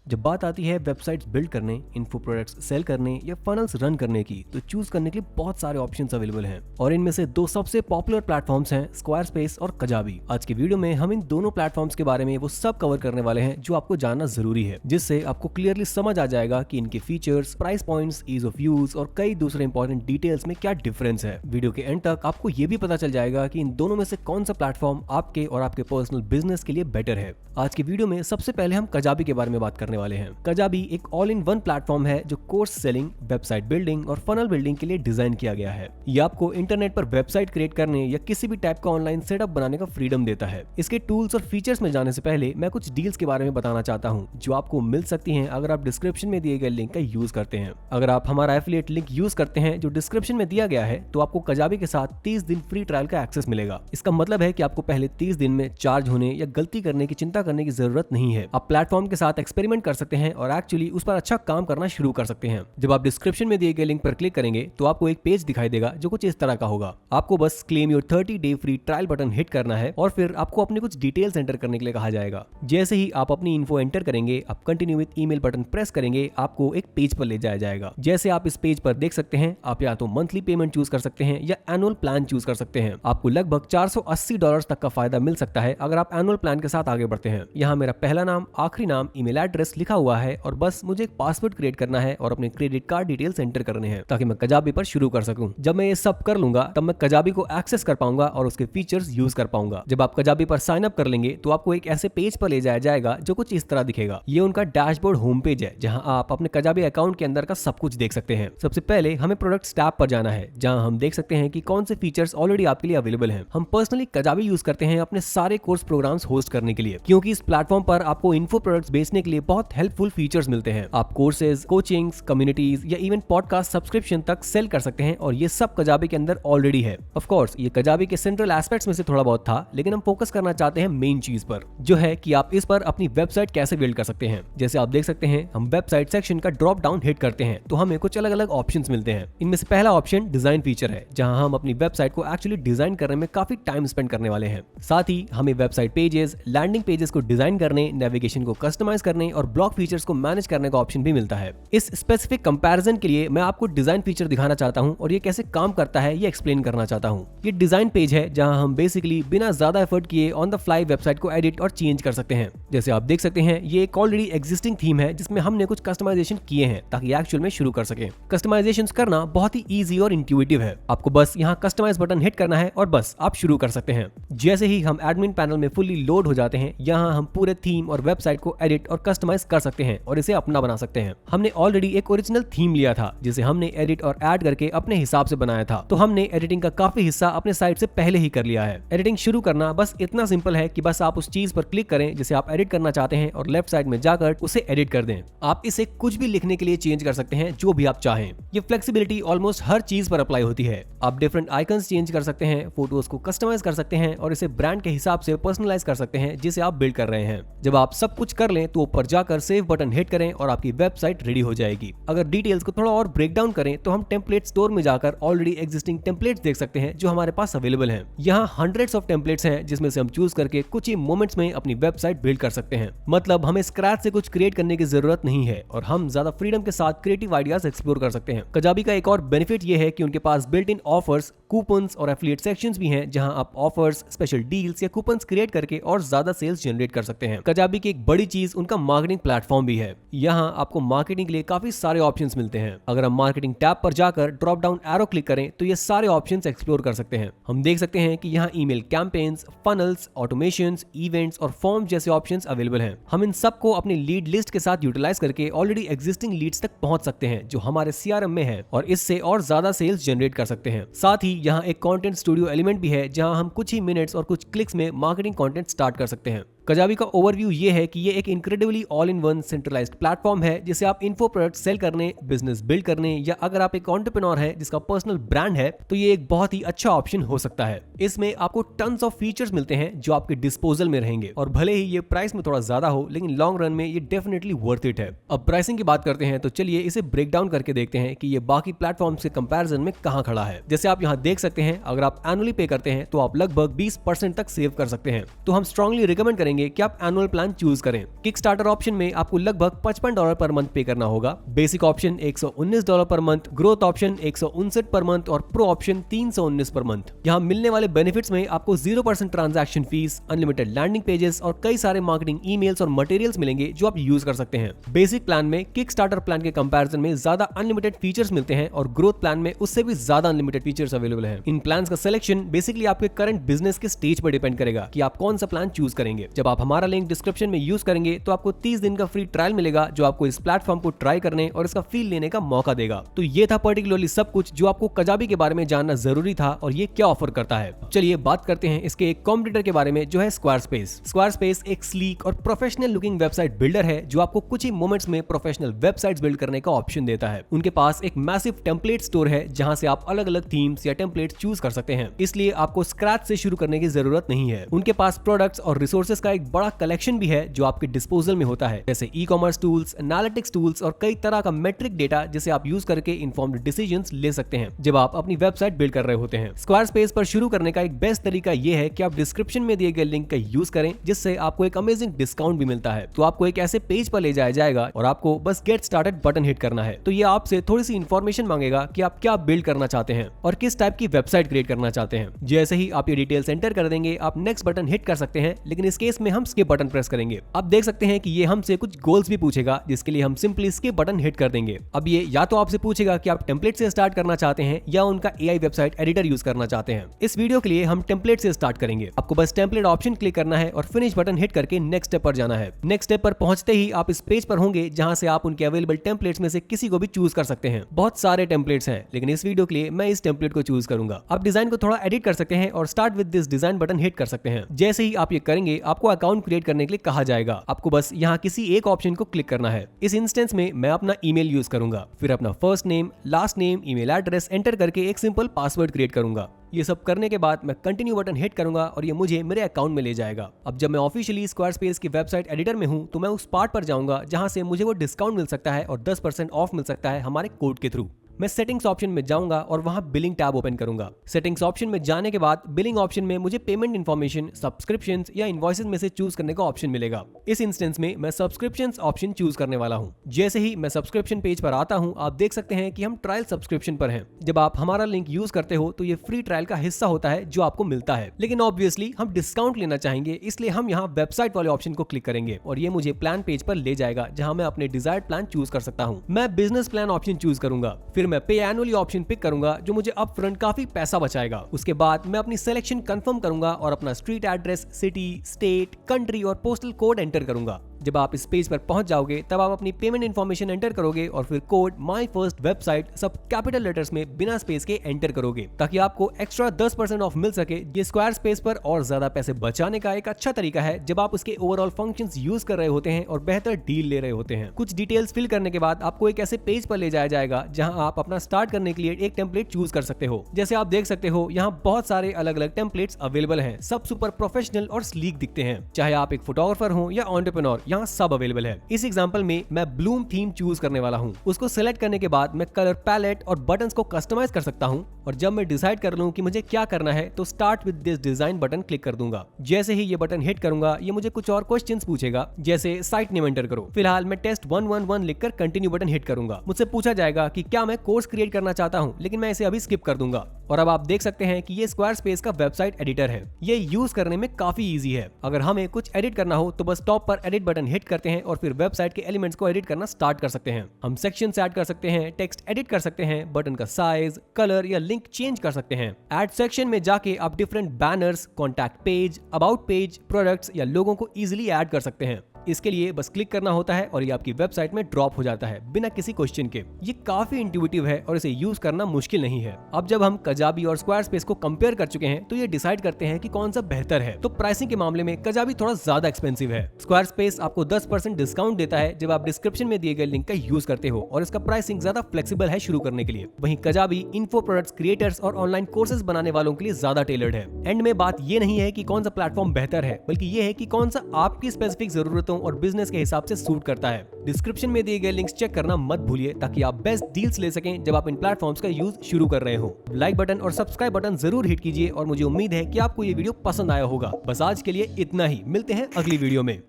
जब बात आती है वेबसाइट्स बिल्ड करने, इन्फो प्रोडक्ट्स सेल करने या फनल्स रन करने की, तो चूज करने के लिए बहुत सारे ऑप्शंस अवेलेबल हैं और इनमें से दो सबसे पॉपुलर प्लेटफॉर्म्स हैं स्क्वायरस्पेस और कजाबी। आज के वीडियो में हम इन दोनों प्लेटफॉर्म्स के बारे में वो सब कवर करने वाले हैं जो आपको जानना जरूरी है, जिससे आपको क्लियरली समझ आ जाएगा कि इनके features, price points, ease of use और कई दूसरे इंपॉर्टेंट डिटेल्स में क्या डिफरेंस है। वीडियो के एंड तक आपको ये भी पता चल जाएगा कि इन दोनों में से कौन सा प्लेटफॉर्म आपके और आपके पर्सनल बिजनेस के लिए बेटर है। आज की वीडियो में सबसे पहले हम कजाबी के बारे में बात करने वाले हैं। कजाबी एक ऑल इन वन प्लेटफॉर्म है जो कोर्स सेलिंग, वेबसाइट बिल्डिंग और फनल बिल्डिंग के लिए डिजाइन किया गया है। ये आपको इंटरनेट पर वेबसाइट क्रिएट करने या किसी भी टाइप का ऑनलाइन सेटअप बनाने का फ्रीडम देता है। इसके टूल्स और फीचर्स में जाने से पहले मैं कुछ डील्स के बारे में बताना चाहता हूँ जो आपको मिल सकती हैं अगर आप डिस्क्रिप्शन में दिए गए लिंक का यूज करते हैं। अगर आप हमारा एफिलिएट लिंक यूज करते हैं जो डिस्क्रिप्शन में दिया गया है, तो आपको कजाबी के साथ 30 दिन फ्री ट्रायल का एक्सेस मिलेगा। इसका मतलब है कि आपको पहले 30 दिन में चार्ज होने या गलती करने की चिंता करने की जरूरत नहीं है। आप प्लेटफॉर्म के साथ एक्सपेरिमेंट कर सकते हैं और एक्चुअली उस पर अच्छा काम करना शुरू कर सकते हैं। जब आप डिस्क्रिप्शन में दिए गए लिंक पर क्लिक करेंगे तो आपको एक पेज दिखाई देगा जो कुछ इस तरह का होगा। आपको बस claim your 30 day free trial button hit करना है और फिर आपको अपने कुछ डिटेल्स एंटर करने के लिए कहा जाएगा। जैसे ही आप अपनी इन्फो एंटर करेंगे, आप continue with email button press करेंगे, आपको एक पेज पर ले जाया जाएगा। जैसे आप इस पेज पर देख सकते हैं, आप या तो मंथली पेमेंट चूज कर सकते हैं या एनुअल प्लान चूज कर सकते हैं। आपको लगभग $480 तक का फायदा मिल सकता है अगर आप एनुअल प्लान के साथ आगे बढ़ते हैं। यहाँ मेरा पहला नाम, आखिरी नाम, ईमेल एड्रेस लिखा हुआ है और बस मुझे एक पासवर्ड क्रिएट करना है और अपने क्रेडिट कार्ड डिटेल्स एंटर करने हैं ताकि मैं कजाबी पर शुरू कर सकूं। जब मैं ये सब कर लूंगा तब मैं कजाबी को एक्सेस कर पाऊंगा और उसके फीचर्स यूज कर पाऊंगा। जब आप कजाबी पर साइन अप कर लेंगे तो आपको एक ऐसे पेज पर ले जाया जाएगा जो कुछ इस तरह दिखेगा। ये उनका डैशबोर्ड होम पेज है जहां आप अपने कजाबी अकाउंट के अंदर का सब कुछ देख सकते हैं। सबसे पहले हमें प्रोडक्ट्स टैब पर जाना है जहां हम देख सकते हैं कि कौन से फीचर्स ऑलरेडी आपके लिए अवेलेबल हैं। हम पर्सनली कजाबी यूज करते हैं अपने सारे कोर्स प्रोग्राम्स होस्ट करने के लिए, क्योंकि इस प्लेटफॉर्म पर आपको इन्फो प्रोडक्ट्स बेचने के लिए बहुत हेल्पफुल फीचर्स मिलते हैं। आप कोर्सेज, कोचिंग्स, कम्युनिटीज या इवन पॉडकास्ट सब्सक्रिप्शन तक सेल कर सकते हैं और ये सब कजाबी के अंदर ऑलरेडी है। ऑफ कोर्स ये कजाबी के सेंट्रल एस्पेक्ट्स में से थोड़ा बहुत था, लेकिन हम फोकस करना चाहते हैं मेन चीज पर, जो है कि आप इस पर अपनी वेबसाइट कैसे बिल्ड कर सकते हैं। जैसे आप देख सकते हैं, हम वेबसाइट सेक्शन का ड्रॉप डाउन हिट करते हैं तो हमें कुछ अलग अलग ऑप्शंस मिलते हैं। इनमें से पहला ऑप्शन डिजाइन फीचर है जहां हम अपनी वेबसाइट को एक्चुअली डिजाइन करने में काफी टाइम स्पेंड करने वाले हैं। साथ ही हमें वेबसाइट पेजेस, लैंडिंग पेजेस को डिजाइन करने, नेविगेशन को कस्टमाइज करने और ब्लॉग फीचर्स को मैनेज करने का ऑप्शन भी मिलता है। इस स्पेसिफिक कंपैरिजन के लिए मैं आपको डिजाइन फीचर दिखाना चाहता हूं और ये कैसे काम करता है ये एक्सप्लेन करना चाहता हूं। ये डिजाइन पेज है जहां हम बेसिकली बिना ज्यादा एफर्ट किए ऑन द फ्लाई वेबसाइट को एडिट और चेंज कर सकते हैं। जैसे आप देख सकते हैं, ये एक ऑलरेडी एग्जिस्टिंग थीम है जिसमें हमने कुछ कस्टमाइजेशन किए हैं ताकि एक्चुअल में शुरू कर सके। कस्टमाइजेशंस करना बहुत ही ईजी और इंट्यूटिव है। आपको बस यहाँ कस्टमाइज बटन हिट करना है और बस आप शुरू कर सकते हैं। जैसे ही हम एडमिन पैनल में फुल्ली लोड हो जाते हैं, यहाँ हम पूरे थीम और वेबसाइट को एडिट और कस्टमाइज कर सकते हैं और इसे अपना बना सकते हैं। हमने ऑलरेडी एक ओरिजिनल थीम लिया था जिसे हमने एडिट और ऐड करके अपने हिसाब से बनाया था, तो हमने एडिटिंग का काफी हिस्सा अपने साइट से पहले ही कर लिया है। एडिटिंग शुरू करना बस इतना सिंपल है कि बस आप उस चीज पर क्लिक करें जिसे आप एडिट करना चाहते हैं और लेफ्ट साइड में जाकर उसे एडिट कर दें। आप इसे कुछ भी लिखने के लिए चेंज कर सकते हैं, जो भी आप चाहें। ये फ्लेक्सिबिलिटी ऑलमोस्ट हर चीज पर अप्लाई होती है। आप डिफरेंट आइकन्स चेंज कर सकते हैं, फोटोज को कस्टमाइज कर सकते हैं और इसे ब्रांड के हिसाब से पर्सनलाइज कर सकते हैं जिसे आप बिल्ड कर रहे हैं। जब आप सब कुछ कर लें तो ऊपर जाकर सेव बटन हिट करें और आपकी वेबसाइट रेडी हो जाएगी। अगर डिटेल्स को थोड़ा और ब्रेक डाउन करें तो हम टेम्पलेट स्टोर में जाकर ऑलरेडी एग्जिस्टिंग टेम्पलेट्स देख सकते हैं जो हमारे पास अवेलेबल हैं। यहाँ हंड्रेड्स ऑफ टेम्पलेट्स हैं जिसमें से हम चूज करके कुछ ही मोमेंट्स में अपनी वेबसाइट बिल्ड कर सकते हैं। मतलब हमें स्क्रैच से कुछ क्रिएट करने की जरूरत नहीं है और हम ज्यादा फ्रीडम के साथ क्रिएटिव आइडियाज एक्सप्लोर कर सकते हैं। कजाबी का एक और बेनिफिट ये है कि उनके पास बिल्ट इन ऑफर्स, कूपन्स और एफिलिएट सेक्शंस भी हैं जहां आप ऑफर्स, स्पेशल डील्स या कूपन्स क्रिएट करके और ज्यादा सेल्स जनरेट कर सकते हैं। कजाबी की एक बड़ी चीज उनका मार्केटिंग प्लेटफॉर्म भी है। यहाँ आपको मार्केटिंग के लिए काफी सारे ऑप्शंस मिलते हैं। अगर हम मार्केटिंग टैब पर जाकर ड्रॉप डाउन एरो क्लिक करें तो ये सारे ऑप्शंस एक्सप्लोर कर सकते हैं। हम देख सकते हैं कि यहाँ email campaigns, funnels, automations, events और फॉर्म्स जैसे ऑप्शंस अवेलेबल हैं। हम इन सबको अपनी लीड लिस्ट के साथ यूटिलाइज करके ऑलरेडी एग्जिस्टिंग लीड्स तक पहुंच सकते हैं जो हमारे सीआरएम में है और इससे और ज्यादा सेल्स जनरेट कर सकते हैं। साथ ही यहाँ एक कंटेंट स्टूडियो एलिमेंट भी है जहां हम कुछ ही मिनट्स और कुछ क्लिक्स में मार्केटिंग कंटेंट स्टार्ट कर सकते हैं। कजाबी का ओवरव्यू ये है कि ये एक incredibly all in one centralised platform है जिसे आप इन्फो प्रोडक्ट सेल करने, बिजनेस बिल्ड करने या अगर आप एक एंटरप्रेन्योर है जिसका पर्सनल ब्रांड है तो ये एक बहुत ही अच्छा ऑप्शन हो सकता है। इसमें आपको टन्स ऑफ फीचर्स मिलते हैं जो आपके डिस्पोजल में रहेंगे और भले ही ये प्राइस में थोड़ा ज्यादा हो लेकिन लॉन्ग रन में ये डेफिनेटली वर्थ इट है। अब प्राइसिंग की बात करते हैं तो चलिए इसे ब्रेक डाउन करके देखते हैं कि ये बाकी प्लेटफॉर्म्स के कंपैरिजन में कहां खड़ा है। जैसे आप यहाँ देख सकते हैं, अगर आप एनुअली पे करते हैं तो आप लगभग 20% तक सेव कर सकते हैं। तो हम स्ट्रांगली रिकमेंड करेंगे करेंगे कि आप एनुअल प्लान चूज करें। किक स्टार्टर ऑप्शन में आपको लगभग $55 पर मंथ पे करना होगा, basic option $119 per month, growth option 159 per month और प्रो ऑप्शन 319 पर मंथ। यहाँ मिलने वाले बेनिफिट्स में आपको 0% transaction fees, unlimited landing pages और कई सारे मार्केटिंग ईमेल्स और मटेरियल्स मिलेंगे जो आप यूज कर सकते हैं। बेसिक प्लान में किक स्टार्टर प्लान के कंपैरिजन में ज्यादा अनलिमिटेड फीचर्स मिलते हैं और ग्रोथ प्लान में उससे भी ज्यादा अनलिमिटेड फीचर्स अवेलेबल हैं। इन प्लान्स का सिलेक्शन बेसिकली आपके करंट बिजनेस के स्टेज पर डिपेंड करेगा कि आप कौन सा प्लान चूज करेंगे। जब आप हमारा लिंक डिस्क्रिप्शन में यूज करेंगे तो आपको 30 दिन का फ्री ट्रायल मिलेगा जो आपको इस प्लेटफॉर्म को ट्राई करने और इसका फील लेने का मौका देगा। तो ये था पर्टिकुलरली सब कुछ जो आपको कजाबी के बारे में जानना जरूरी था और ये क्या ऑफर करता है। चलिए बात करते हैं इसके एक कॉम्पिटिटर के बारे में जो है स्क्वायरस्पेस। स्क्वायरस्पेस एक स्लीक और प्रोफेशनल लुकिंग वेबसाइट बिल्डर है जो आपको कुछ ही मोमेंट्स में प्रोफेशनल वेबसाइट्स बिल्ड करने का ऑप्शन देता है। उनके पास एक मैसिव टेम्पलेट स्टोर है जहां से आप अलग अलग थीम्स या टेम्पलेट चूज कर सकते हैं, इसलिए आपको स्क्रैच से शुरू करने की जरूरत नहीं है। उनके पास प्रोडक्ट्स और रिसोर्सेज का एक बड़ा कलेक्शन भी है जो आपके डिस्पोजल में होता है, जैसे e commerce tools, analytics tools और कई तरह का मेट्रिक डेटा जिसे आप यूज करके इन्फॉर्म्ड डिसीजंस ले सकते हैं जब आप अपनी वेबसाइट बिल्ड कर रहे होते हैं। स्क्वायरस्पेस पर शुरू करने का एक बेस्ट तरीका यह है कि आप डिस्क्रिप्शन में दिए गए लिंक का यूज करें जिससे आपको एक अमेजिंग डिस्काउंट भी मिलता है। तो आपको एक ऐसे पेज पर ले जाया जाएगा और आपको बस गेट स्टार्टेड बटन हिट करना है। तो ये आपसे थोड़ी सी इंफॉर्मेशन मांगेगा कि आप क्या बिल्ड करना चाहते हैं और किस टाइप की वेबसाइट क्रिएट करना चाहते हैं। जैसे ही आप ये डिटेल्स एंटर कर देंगे आप नेक्स्ट बटन हिट कर सकते हैं, लेकिन इस केस में हम स्किप बटन प्रेस करेंगे। आप देख सकते हैं कि ये हमसे कुछ गोल्स भी पूछेगा जिसके लिए हम सिंपली स्किप बटन हिट कर देंगे। अब ये या तो आपसे पूछेगा कि आप टेम्पलेट से स्टार्ट करना चाहते हैं या उनका एआई वेबसाइट एडिटर यूज करना चाहते हैं। इस वीडियो के लिए हम टेम्पलेट से स्टार्ट करेंगे। आपको बस टेम्पलेट ऑप्शन क्लिक करना है और फिनिश बटन हिट करके नेक्स्ट स्टेप पर जाना है। नेक्स्ट स्टेप पर पहुंचते ही आप इस पेज पर होंगे जहां से आप उनके अवेलेबल टेम्पलेट्स में से किसी को भी चूज कर सकते हैं। बहुत सारे टेम्पलेट्स हैं, लेकिन इस वीडियो के लिए मैं इस टेम्पलेट को चूज करूंगा। आप डिजाइन को थोड़ा एडिट कर सकते हैं और start with this design button hit कर सकते हैं। जैसे ही आप ये करेंगे आपको अकाउंट क्रिएट करने के लिए कहा जाएगा। आपको बस यहाँ किसी एक ऑप्शन को क्लिक करना है। इस इंस्टेंस में मैं अपना ईमेल यूज करूंगा, फिर अपना first name, last name, email address enter करके एक सिंपल पासवर्ड क्रिएट करूंगा। ये सब करने के बाद मैं कंटिन्यू बटन हिट करूंगा और ये मुझे मेरे अकाउंट में ले जाएगा। अब जब मैं ऑफिशियली स्क्वायरस्पेस की वेबसाइट एडिटर में हूं तो मैं उस पार्ट पर जाऊंगा जहां से मुझे वो डिस्काउंट मिल सकता है और 10% ऑफ मिल सकता है हमारे कोड के थ्रू। मैं सेटिंग्स ऑप्शन में जाऊंगा और वहां बिलिंग टैब ओपन करूंगा। सेटिंग्स ऑप्शन में जाने के बाद बिलिंग ऑप्शन में मुझे पेमेंट इन्फॉर्मेशन, सब्सक्रिप्शंस या इनवॉइसेस में से चूज करने का ऑप्शन मिलेगा। इस इंस्टेंस में मैं सब्सक्रिप्शंस ऑप्शन चूज करने वाला हूं। जैसे ही मैं सब्सक्रिप्शन पेज पर आता हूं आप देख सकते हैं कि हम ट्रायल सब्सक्रिप्शन पर हैं। जब आप हमारा लिंक यूज करते हो तो ये फ्री ट्रायल का हिस्सा होता है जो आपको मिलता है, लेकिन ऑब्वियसली हम डिस्काउंट लेना चाहेंगे, इसलिए हम यहाँ वेबसाइट वाले ऑप्शन को क्लिक करेंगे और ये मुझे प्लान पेज पर ले जाएगा जहाँ मैं अपने डिजायर्ड प्लान चूज कर सकता हूँ। मैं बिजनेस प्लान ऑप्शन चूज करूंगा, फिर मैं पे एनुअली ऑप्शन पिक करूंगा जो मुझे अप फ्रंट काफी पैसा बचाएगा। उसके बाद मैं अपनी सिलेक्शन कंफर्म करूंगा और अपना street address, city, state, country और पोस्टल कोड एंटर करूंगा। जब आप इस पेज पर पहुंच जाओगे तब आप अपनी पेमेंट इन्फॉर्मेशन एंटर करोगे और फिर कोड माय फर्स्ट वेबसाइट सब कैपिटल लेटर्स में बिना स्पेस के एंटर करोगे ताकि आपको एक्स्ट्रा 10% ऑफ मिल सके। ये स्क्वायरस्पेस पर और ज्यादा पैसे बचाने का एक अच्छा तरीका है जब आप उसके ओवरऑल फंक्शंस यूज कर रहे होते हैं और बेहतर डील ले रहे होते हैं। कुछ डिटेल्स फिल करने के बाद आपको एक ऐसे पेज पर ले जाया जाएगा जहां आप अपना स्टार्ट करने के लिए एक टेम्पलेट चूज कर सकते हो। जैसे आप देख सकते हो यहाँ बहुत सारे अलग अलग टेम्पलेट्स अवेलेबल हैं। सब सुपर प्रोफेशनल और स्लीक दिखते हैं। चाहे आप एक फोटोग्राफर हो या एंटरप्रेन्योर, यहाँ सब अवेलेबल है। इस एग्जांपल में मैं ब्लूम थीम चूज करने वाला हूँ। उसको सिलेक्ट करने के बाद मैं कलर पैलेट और बटन्स को कस्टमाइज कर सकता हूँ और जब मैं डिसाइड कर लूं कि मुझे क्या करना है तो start with this design button click कर दूंगा। जैसे ही ये बटन हिट करूंगा ये मुझे कुछ और क्वेश्चंस पूछेगा, जैसे साइट नेम एंटर करो। फिलहाल मैं टेस्ट 111 लिखकर कंटिन्यू बटन हिट करूंगा। मुझसे पूछा जाएगा कि क्या मैं कोर्स क्रिएट करना चाहता हूं, लेकिन मैं इसे अभी स्किप कर दूंगा। और अब आप देख सकते हैं कि ये स्क्वायरस्पेस का वेबसाइट एडिटर है। ये यूज करने में काफी इजी है। अगर हमें कुछ एडिट करना हो तो बस टॉप पर एडिट बटन हिट करते हैं और फिर वेबसाइट के एलिमेंट्स को एडिट करना स्टार्ट कर सकते हैं। हम सेक्शंस ऐड कर सकते हैं, टेक्स्ट एडिट कर सकते हैं, बटन का साइज, कलर या लिंक चेंज कर सकते हैं। ऐड सेक्शन में जाके आप different banners, contact page, about page, products या लोगों को इजीली ऐड कर सकते हैं। इसके लिए बस क्लिक करना होता है और ये आपकी वेबसाइट में ड्रॉप हो जाता है बिना किसी क्वेश्चन के। ये काफी इंट्यूटिव है और इसे यूज करना मुश्किल नहीं है। अब जब हम कजाबी और स्क्वायरस्पेस को कंपेयर कर चुके हैं तो ये डिसाइड करते हैं कि कौन सा बेहतर है। तो प्राइसिंग के मामले में कजाबी थोड़ा ज्यादा एक्सपेंसिव है। स्क्वायरस्पेस आपको 10% डिस्काउंट देता है जब आप डिस्क्रिप्शन में दिए गए लिंक का यूज करते हो और इसका प्राइसिंग ज्यादा फ्लेक्सिबल है शुरू करने के लिए। वहीं कजाबी इन्फो प्रोडक्ट्स क्रिएटर्स और ऑनलाइन कोर्सेज बनाने वालों के लिए ज्यादा टेलर्ड है। एंड में बात ये नहीं है कि कौन सा प्लेटफॉर्म बेहतर है, बल्कि ये है कि कौन सा आपकी स्पेसिफिक जरूरतों जरूरतों और बिजनेस के हिसाब से सूट करता है। डिस्क्रिप्शन में दिए गए लिंक्स चेक करना मत भूलिए ताकि आप बेस्ट डील्स ले सकें जब आप इन प्लेटफॉर्म्स का यूज शुरू कर रहे हो। लाइक बटन और सब्सक्राइब बटन जरूर हिट कीजिए और मुझे उम्मीद है कि आपको ये वीडियो पसंद आया होगा। बस आज के लिए इतना ही, मिलते हैं अगली वीडियो में।